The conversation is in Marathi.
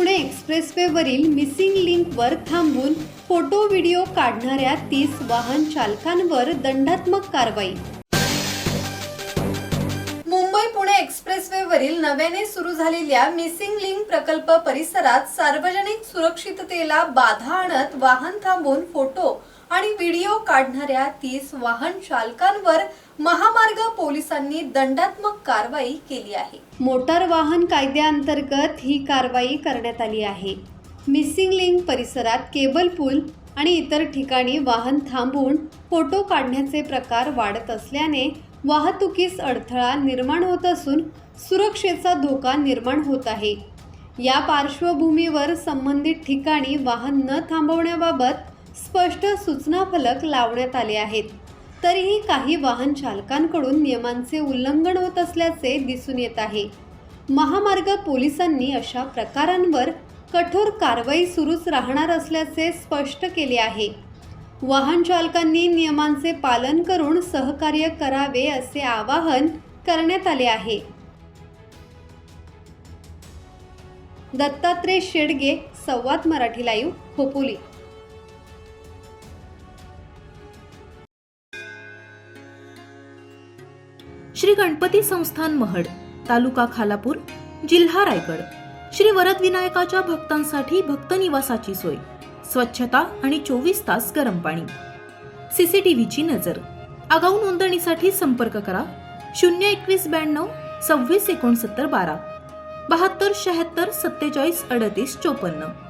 पुणे एक्सप्रेसवेवरील मिसिंग लिंकवर थांबून फोटो व्हिडिओ काढणाऱ्या 30 वाहन चालकांवर दंडात्मक कारवाई। मुंबई पुणे एक्सप्रेसवेवरील नव्याने सुरू झालेल्या मिसिंग लिंक प्रकल्प परिसरात सार्वजनिक सुरक्षिततेला बाधा आणत वाहन थांबवून फोटो आणि व्हिडिओ काढणाऱ्या 30 वाहन चालकांवर महामार्ग पोलिसांनी दंडात्मक कारवाई केली आहे। मोटार वाहन कायद्याअंतर्गत ही कारवाई करण्यात आली आहे। मिसिंग लिंक परिसरात केबल पूल आणि इतर ठिकाणी वाहन थांबवून फोटो काढण्याचे प्रकार वाढत असल्याने वाहतुकीस अडथळा निर्माण होत असून सुरक्षेचा धोका निर्माण होत आहे। या पार्श्वभूमीवर संबंधित ठिकाणी वाहन न थांबवण्याबाबत स्पष्ट सूचना फलक लावण्यात आले आहेत। तरीही काही वाहन चालकांकडून नियमांचे उल्लंघन होत असल्याचे दिसून येत आहे। महामार्ग पोलिसांनी अशा प्रकारांवर कठोर कारवाई सुरूच राहणार असल्याचे स्पष्ट केले आहे। वाहन चालकांनी नियमांचे पालन करून सहकार्य करावे असे आवाहन करण्यात आले आहे। दत्तात्रय शेडगे, संवाद मराठी लाईव्ह, खोपोली। श्री गणपती संस्थान महड, तालुका खालापूर, जिल्हा रायगड। श्री वरद विनायकाच्या भक्तांसाठी भक्त निवासाची सोय, स्वच्छता आणि 24 तास गरम पाणी, सीसीटीव्हीची नजर। आगाऊ नोंदणीसाठी संपर्क करा 02192 26 69 12 72 76 47 38 54।